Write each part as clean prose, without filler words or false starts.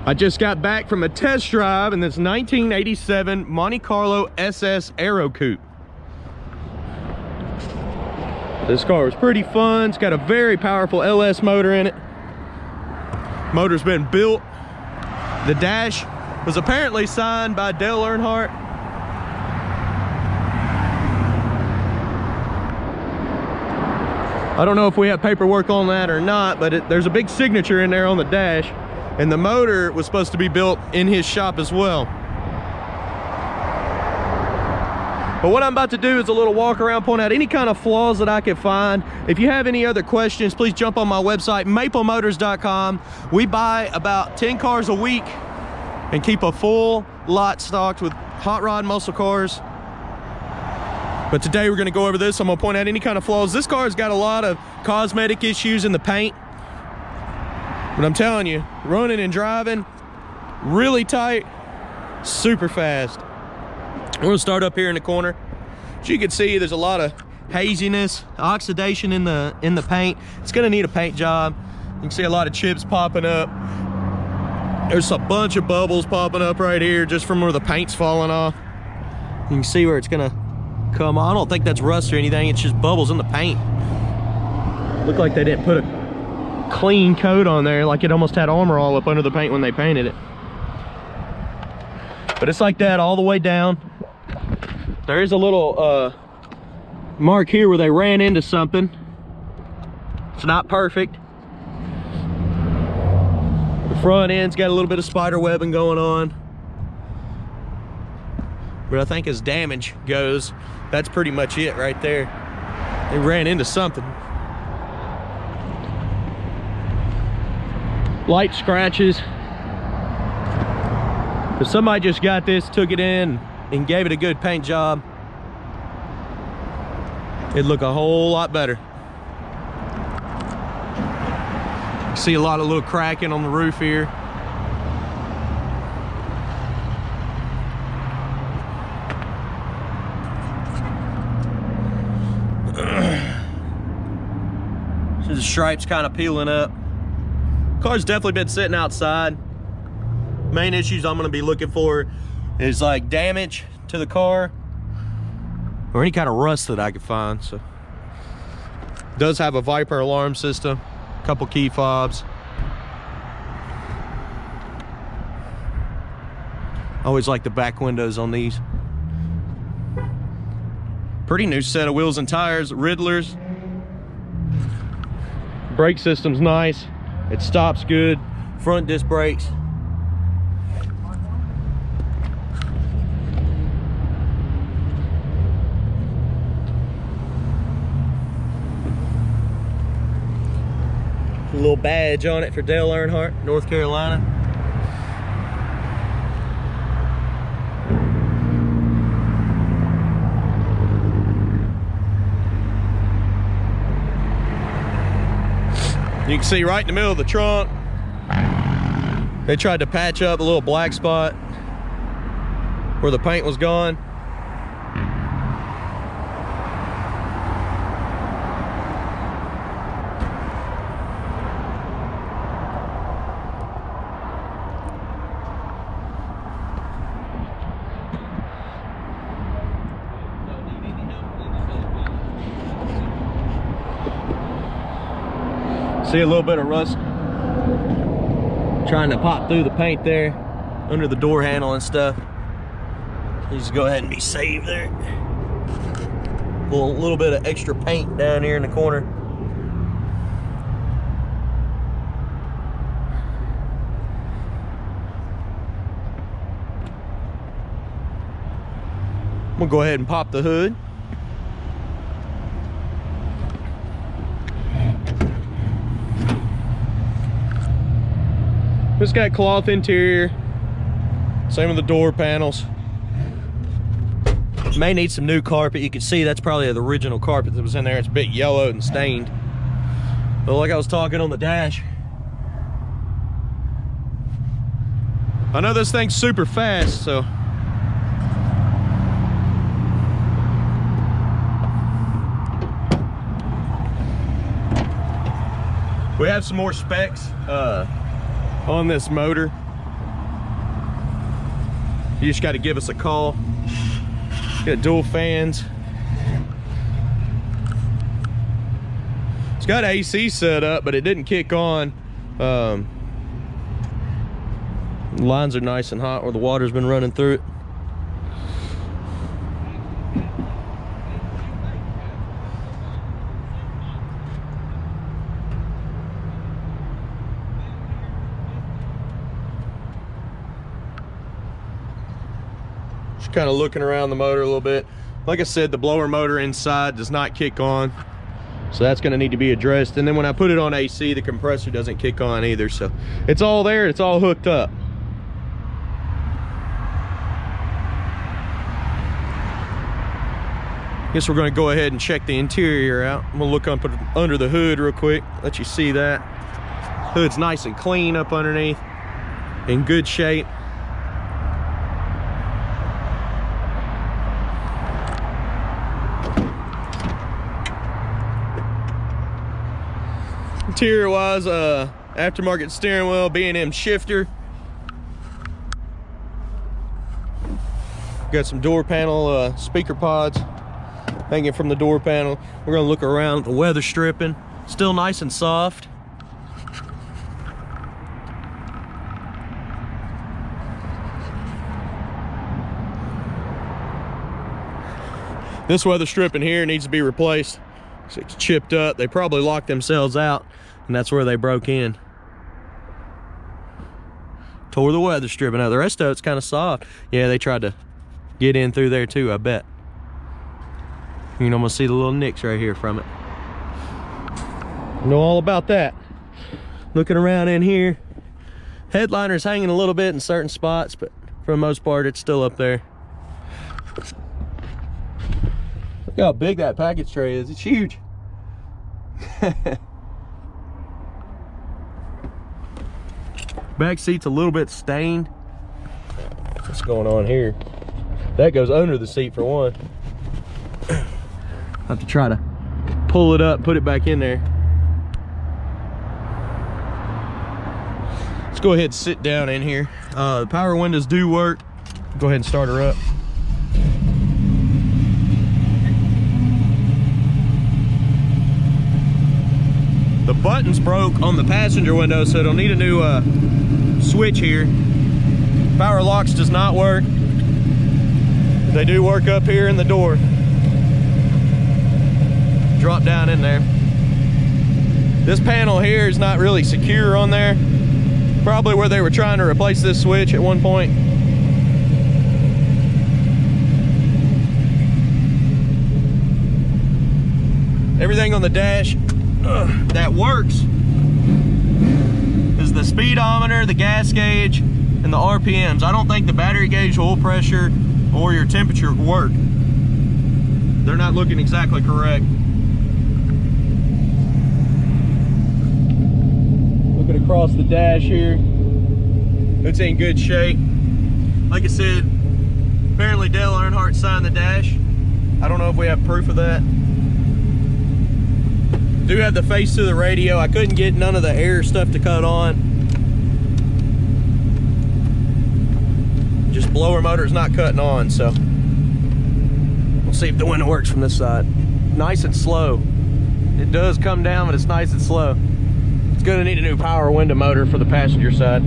I just got back from a test drive in this 1987 Monte Carlo SS Aerocoupe. This car was pretty fun. It's got a very powerful LS motor in it. Motor's been built. The dash was apparently signed by Dale Earnhardt. I don't know if we have paperwork on that or not, but there's a big signature in there on the dash. And the motor was supposed to be built in his shop as well. But what I'm about to do is a little walk around, point out any kind of flaws that I can find. If you have any other questions, please jump on my website, maplemotors.com. We buy about 10 cars a week and keep a full lot stocked with hot rod muscle cars. But today we're gonna go over this. I'm gonna point out any kind of flaws. This car's got a lot of cosmetic issues in the paint. But I'm telling you, running and driving, really tight, super fast. We're gonna start up here in the corner. As you can see, there's a lot of haziness, oxidation in the paint. It's gonna need a paint job. You can see a lot of chips popping up. There's a bunch of bubbles popping up right here just from where the paint's falling off. You can see where it's gonna come on. I don't think that's rust or anything, it's just bubbles in the paint. Look like they didn't put a clean coat on there, like it almost had armor all up under the paint when they painted it. But it's like that all the way down. There is a little mark here where they ran into something. It's not perfect. The front end's got a little bit of spider webbing going on. But I think as damage goes, that's pretty much it right there. They ran into something. Light scratches. If somebody just got this, took it in, and gave it a good paint job, it'd look a whole lot better. You see a lot of little cracking on the roof here. So the stripe's kind of peeling up. Car's definitely been sitting outside. Main issues I'm going to be looking for is like damage to the car or any kind of rust that I could find. So it does have a Viper alarm system, a couple key fobs. I always like the back windows on these. Pretty new set of wheels and tires, Riddlers. Brake system's nice. It stops good. Front disc brakes. A little badge on it for Dale Earnhardt, North Carolina. You can see right in the middle of the trunk, they tried to patch up a little black spot where the paint was gone. See a little bit of rust trying to pop through the paint there under the door handle and stuff. You just go ahead and be safe there. A little bit of extra paint down here in the corner. I'm gonna go ahead and pop the hood. It's got cloth interior, same with the door panels. May need some new carpet. You can see that's probably the original carpet that was in there. It's a bit yellowed and stained. But like I was talking on the dash, I know this thing's super fast, so we have some more specs on this motor. you just got to give us a call. Got dual fans. It's got AC set up, but it didn't kick on. Lines are nice and hot where the water's been running through it. Just kind of looking around the motor a little bit. Like I said, the blower motor inside does not kick on, so that's going to need to be addressed. And then when I put it on AC, the compressor doesn't kick on either. So it's all there, it's all hooked up. Guess we're going to go ahead and check the interior out. I'm going to look up under the hood real quick, let you see that. Hood's nice and clean up underneath, in good shape. Interior wise, aftermarket steering wheel, B&M shifter. Got some door panel speaker pods hanging from the door panel. We're gonna look around at the weather stripping, still nice and soft. This weather stripping here needs to be replaced. It's chipped up. They probably locked themselves out, and that's where they broke in. Tore the weather stripping out. The rest of it's kind of soft. Yeah, they tried to get in through there too, I bet. You can almost see the little nicks right here from it. Know all about that. Looking around in here, headliner's hanging a little bit in certain spots, but for the most part, it's still up there. Look how big that package tray is. It's huge. Back seat's a little bit stained. What's going on here? That goes under the seat for one. I have to try to pull it up, put it back in there. Let's go ahead and sit down in here. The power windows do work. Go ahead and start her up. The button's broke on the passenger window, so it'll need a new switch here. Power locks does not work. They do work up here in the door. Drop down in there. This panel here is not really secure on there. Probably where they were trying to replace this switch at one point. Everything on the dash that works is the speedometer, the gas gauge, and the RPMs. I don't think the battery gauge, oil pressure, or your temperature work. They're not looking exactly correct. Looking across the dash here, it's in good shape. Like I said, apparently Dale Earnhardt signed the dash. I don't know if we have proof of that. Do have the face to the radio. I couldn't get none of the air stuff to cut on. Just blower motor's not cutting on, so we'll see if the window works from this side. Nice and slow. It does come down, but it's nice and slow. It's gonna need a new power window motor for the passenger side.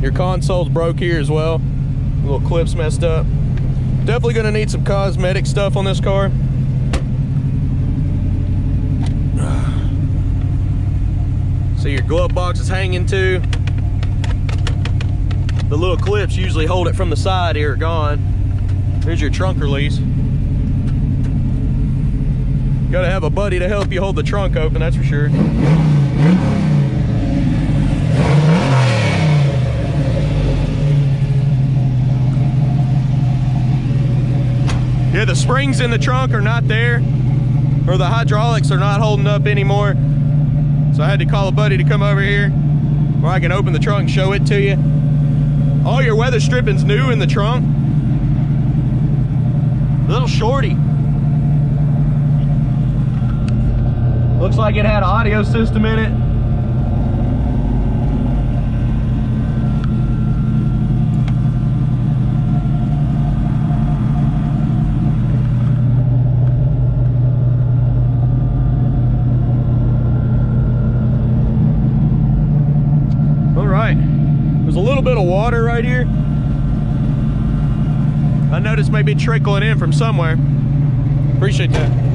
Your console's broke here as well. The little clip's messed up. Definitely gonna need some cosmetic stuff on this car. So your glove box is hanging too. The little clips usually hold it from the side here are gone. Here's your trunk release. Gotta have a buddy to help you hold the trunk open, that's for sure. Yeah, the springs in the trunk are not there, or the hydraulics are not holding up anymore. So I had to call a buddy to come over here where I can open the trunk and show it to you. All your weather stripping's new in the trunk. Little shorty. Looks like it had an audio system in it. bit of water right here. I noticed maybe trickling in from somewhere. Appreciate that.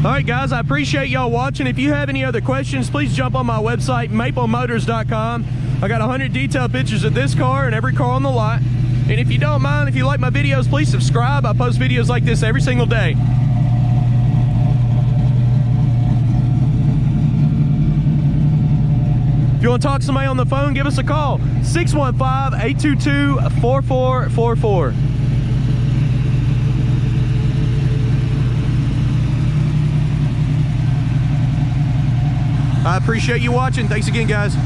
Alright guys, I appreciate y'all watching. If you have any other questions, please jump on my website, weMainbsite.com. I got 100 detailed pictures of this car and every car on the lot. And if you don't mind, if you like my videos, please subscribe. I post videos like this every single day. If you want to talk to somebody on the phone, give us a call, 615-822-4444. I appreciate you watching. Thanks again, guys.